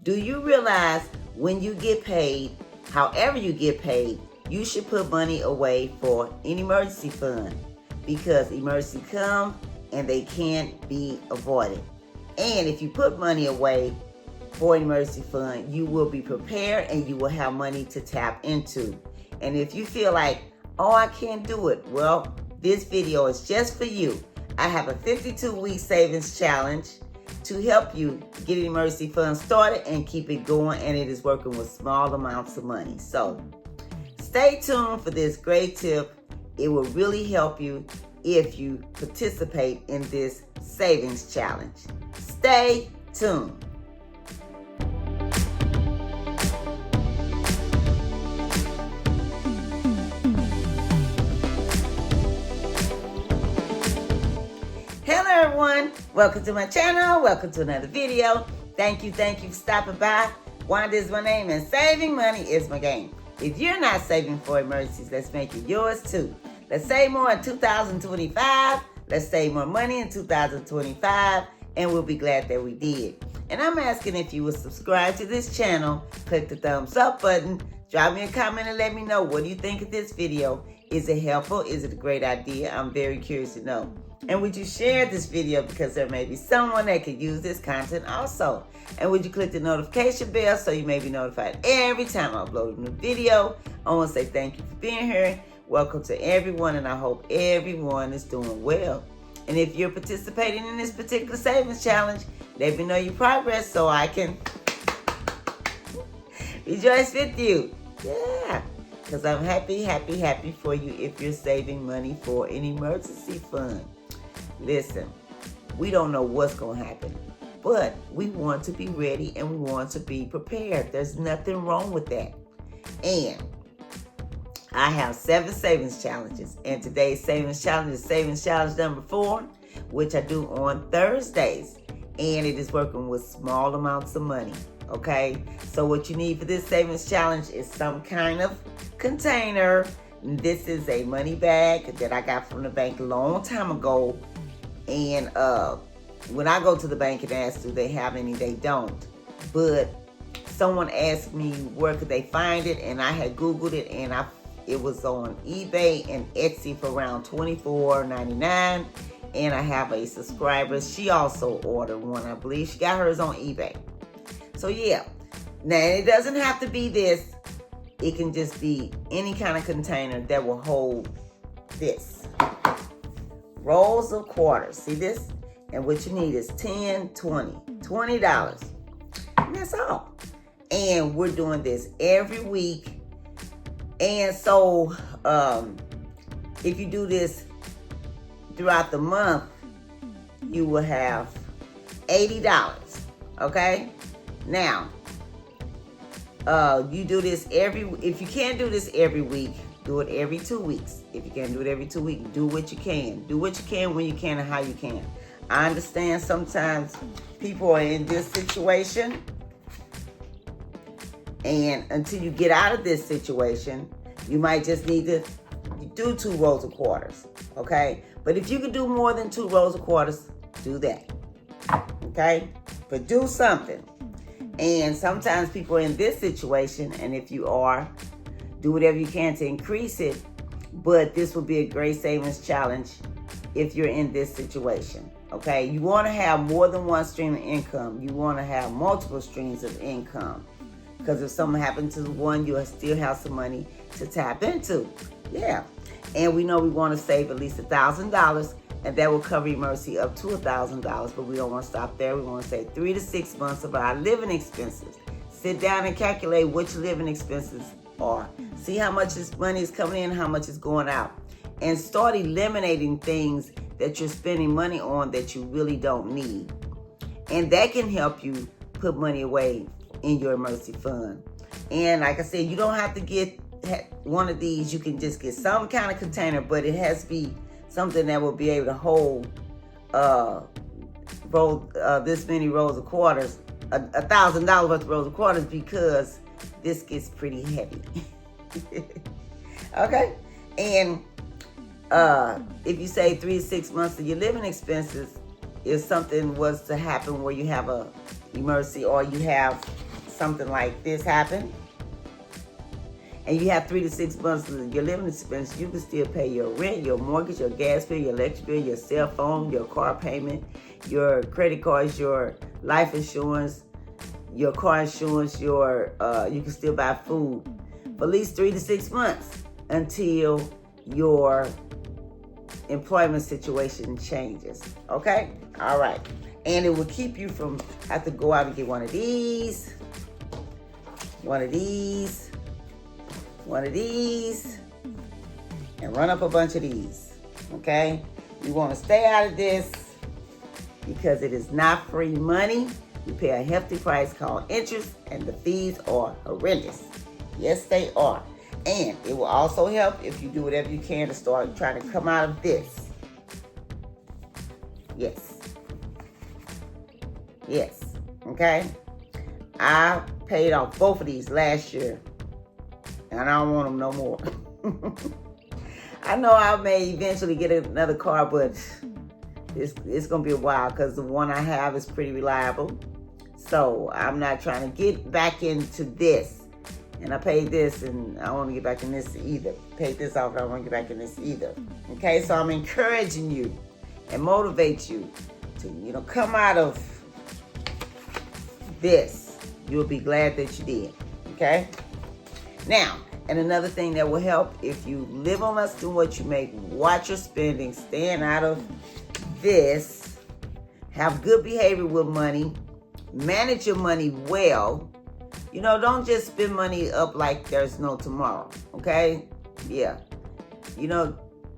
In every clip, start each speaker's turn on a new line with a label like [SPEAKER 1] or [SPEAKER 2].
[SPEAKER 1] Do you realize when you get paid, however you get paid, you should put money away for an emergency fund, because emergencies come and they can't be avoided. And if you put money away for an emergency fund, you will be prepared and you will have money to tap into. And if you feel like, oh, I can't do it, well, this video is just for you. I have a 52-week savings challenge to help you get an emergency fund started and keep it going, and it is working with small amounts of money. So stay tuned for this great tip. It will really help you if you participate in this savings challenge. Stay tuned. Hello everyone, welcome to my channel, welcome to another video. Thank you for stopping by. Wanda is my name and saving money is my game. If you're not saving for emergencies, let's make it yours too. Let's save more in 2025. Let's save more money in 2025, and we'll be glad that we did. And I'm asking if you would subscribe to this channel, click the thumbs up button, drop me a comment and let me know, what do you think of this video? Is it helpful? Is it a great idea? I'm very curious to know. And would you share this video, because there may be someone that could use this content also. And would you click the notification bell so you may be notified every time I upload a new video. I want to say thank you for being here. Welcome to everyone, and I hope everyone is doing well. And if you're participating in this particular savings challenge, let me know your progress so I can rejoice with you. Yeah, because I'm happy for you if you're saving money for an emergency fund. Listen, we don't know what's going to happen, but we want to be ready and we want to be prepared. There's nothing wrong with that. And I have 7 savings challenges, and today's savings challenge is savings challenge number 4, which I do on Thursdays, and it is working with small amounts of money. Okay, so what you need for this savings challenge is some kind of container. This is a money bag that I got from the bank a long time ago. And when I go to the bank and ask, do they have any, they don't. But someone asked me where could they find it, and I had Googled it, and it was on eBay and Etsy for around $24.99. And I have a subscriber, she also ordered one. I believe she got hers on eBay. So yeah, now it doesn't have to be this. It can just be any kind of container that will hold this. Rolls of quarters. See this? And what you need is $10, $20. And that's all. And we're doing this every week. And so if you do this throughout the month, you will have $80. Okay? Now, you do this if you can't do this every week, do it every 2 weeks. If you can't do it every 2 weeks, do what you can. Do what you can when you can and how you can. I understand sometimes people are in this situation, and until you get out of this situation, you might just need to do 2 rolls of quarters, okay? But if you can do more than 2 rolls of quarters, do that, okay? But do something. And sometimes people are in this situation, and if you are, do whatever you can to increase it. But this will be a great savings challenge if you're in this situation, okay? You want to have more than one stream of income. You want to have multiple streams of income, because if something happens to one, you'll still have some money to tap into. Yeah. And we know we want to save at least $1,000, and that will cover emergency up to $1,000, but we don't want to stop there. We want to save 3 to 6 months of our living expenses. Sit down and calculate what your living expenses are. See how much this money is coming in, how much is going out. And start eliminating things that you're spending money on that you really don't need. And that can help you put money away in your emergency fund. And like I said, you don't have to get one of these. You can just get some kind of container, but it has to be something that will be able to hold this many rolls of quarters, $1,000 worth of rolls of quarters, because this gets pretty heavy. Okay? And if you say 3 to 6 months of your living expenses, if something was to happen where you have a emergency, or you have something like this happen, and you have 3 to 6 months of your living expense, you can still pay your rent, your mortgage, your gas bill, your electric bill, your cell phone, your car payment, your credit cards, your life insurance, your car insurance, your you can still buy food for at least 3 to 6 months until your employment situation changes. Okay? All right. And it will keep you from have to go out and get one of these, and run up a bunch of these. Okay? You want to stay out of this because it is not free money. You pay a hefty price called interest, and the fees are horrendous. Yes, they are. And it will also help if you do whatever you can to start trying to come out of this. Yes. Okay? I paid off both of these last year, and I don't want them no more. I know I may eventually get another car, but it's going to be a while because the one I have is pretty reliable. So I'm not trying to get back into this. And I paid this, and I don't want to get back in this either. Paid this off, I don't want to get back in this either. Okay, so I'm encouraging you and motivate you to, come out of this. You'll be glad that you did. Okay? Now, and another thing that will help, if you live on less than what you make, watch your spending, staying out of this, have good behavior with money, manage your money well. Don't just spend money up like there's no tomorrow, okay? Yeah.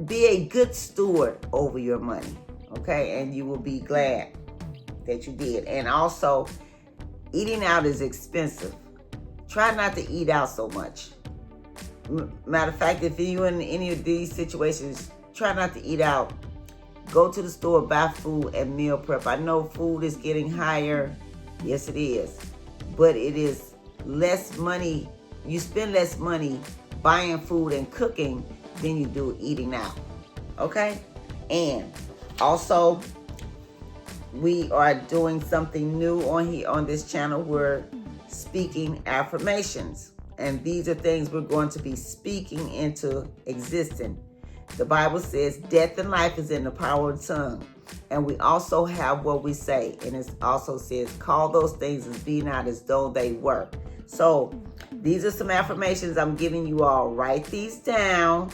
[SPEAKER 1] Be a good steward over your money, okay? And you will be glad that you did. And also, eating out is expensive. Try not to eat out so much. Matter of fact, if you're in any of these situations, try not to eat out. Go to the store, buy food, and meal prep. I know food is getting higher. Yes, it is. But it is less money. You spend less money buying food and cooking than you do eating out. Okay? And also, we are doing something new on this channel. We're speaking affirmations. And these are things we're going to be speaking into existence. The Bible says death and life is in the power of the tongue. And we also have what we say. And it also says, call those things as be not as though they were. So these are some affirmations I'm giving you all. Write these down.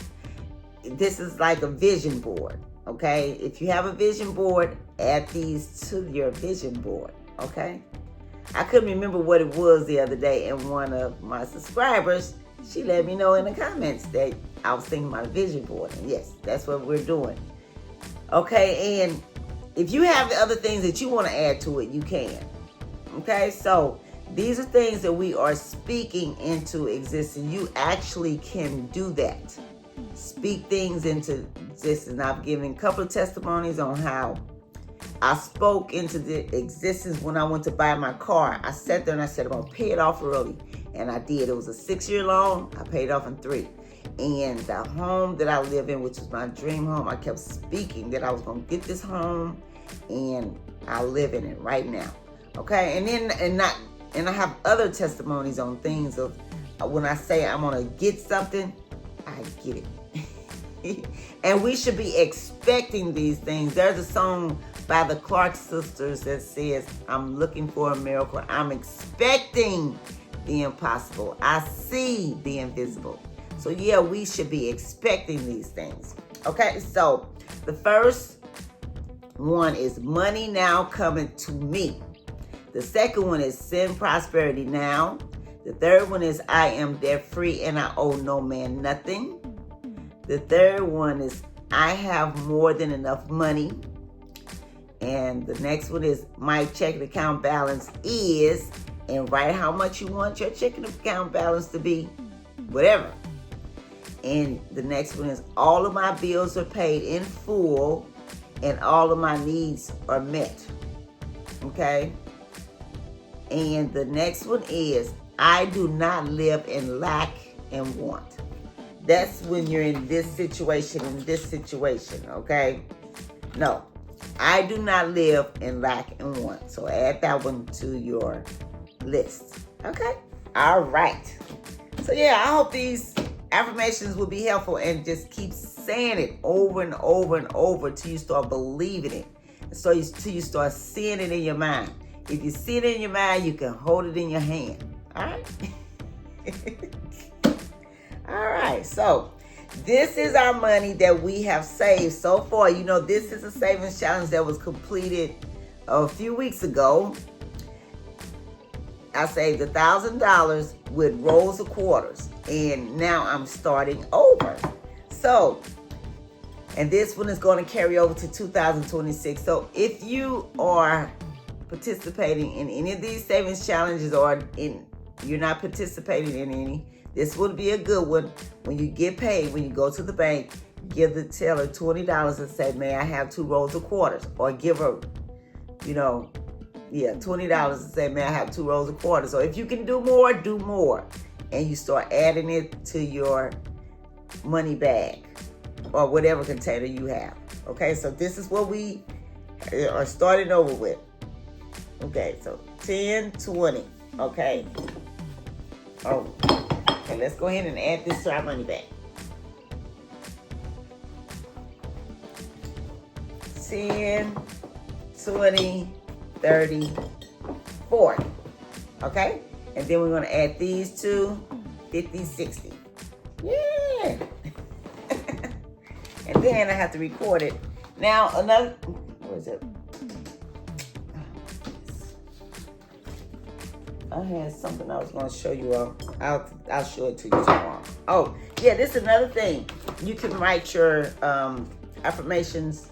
[SPEAKER 1] This is like a vision board. Okay? If you have a vision board, add these to your vision board. Okay? I couldn't remember what it was the other day, and one of my subscribers, she let me know in the comments that I was thinking about a vision board. And yes, that's what we're doing. Okay, and if you have other things that you want to add to it, you can. Okay, so these are things that we are speaking into existence. You actually can do that. Speak things into existence. I've given a couple of testimonies on how I spoke into the existence when I went to buy my car. I sat there and I said, I'm going to pay it off early. And I did. It was a 6-year loan. I paid it off in 3. And the home that I live in, which was my dream home, I kept speaking that I was going to get this home, and I live in it right now. Okay? And I have other testimonies on things of when I say I'm going to get something, I get it. And we should be expecting these things. There's a song by the Clark sisters that says, I'm looking for a miracle. I'm expecting the impossible. I see the invisible. So yeah, we should be expecting these things. Okay, so the first one is money now coming to me. The second one is send prosperity now. The third one is I am debt free and I owe no man nothing. The third one is I have more than enough money. And the next one is my checking account balance is, and write how much you want your checking account balance to be, whatever. And the next one is all of my bills are paid in full and all of my needs are met. Okay? And the next one is I do not live in lack and want. That's when you're in this situation, okay? No, I do not live in lack and want. So add that one to your list. Okay? All right. So yeah, I hope these affirmations will be helpful, and just keep saying it over and over and over till you start believing it. So till you start seeing it in your mind. If you see it in your mind, you can hold it in your hand. All right? All right. So this is our money that we have saved so far. You know, this is a savings challenge that was completed a few weeks ago. I saved $1,000 with rolls of quarters, and now I'm starting over. So, and this one is going to carry over to 2026. So if you are participating in any of these savings challenges, or you're not participating in any, this would be a good one. When you get paid, when you go to the bank, give the teller $20 and say, may I have 2 rolls of quarters? Or give her, $20 and say, may I have 2 rolls of quarters? So if you can do more, do more. And you start adding it to your money bag or whatever container you have. Okay, so this is what we are starting over with. Okay, so 10, 20. Okay. Oh, okay, let's go ahead and add this to our money bag. 10, 20, 30, 40. Okay? And then we're going to add these two, 50, 60. Yeah. And then I have to record it. Now, another, where is it? I had something I was going to show you all. I'll show it to you tomorrow. Oh, yeah, this is another thing. You can write your affirmations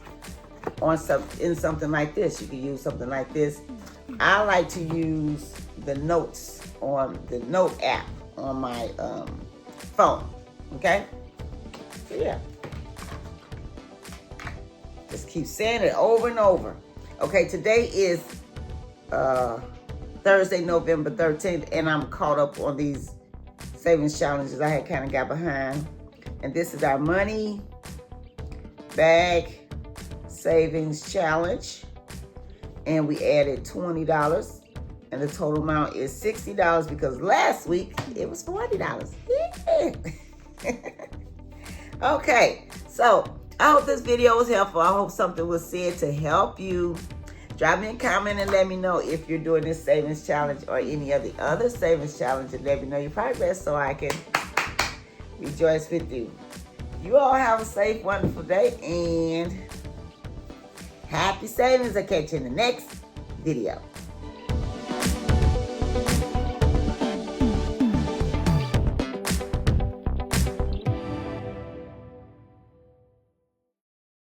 [SPEAKER 1] in something like this. You can use something like this. I like to use the notes on the note app on my phone. Okay? So yeah. Just keep saying it over and over. Okay, today is Thursday, November 13th, and I'm caught up on these savings challenges I had kind of got behind. And this is our money bag savings challenge. And we added $20. And the total amount is $60 because last week it was $40. Yeah. Okay, so I hope this video was helpful. I hope something was said to help you. Drop me a comment and let me know if you're doing this savings challenge or any of the other savings challenges. Let me know your progress so I can rejoice with you. You all have a safe, wonderful day, and happy savings. I'll catch you in the next video.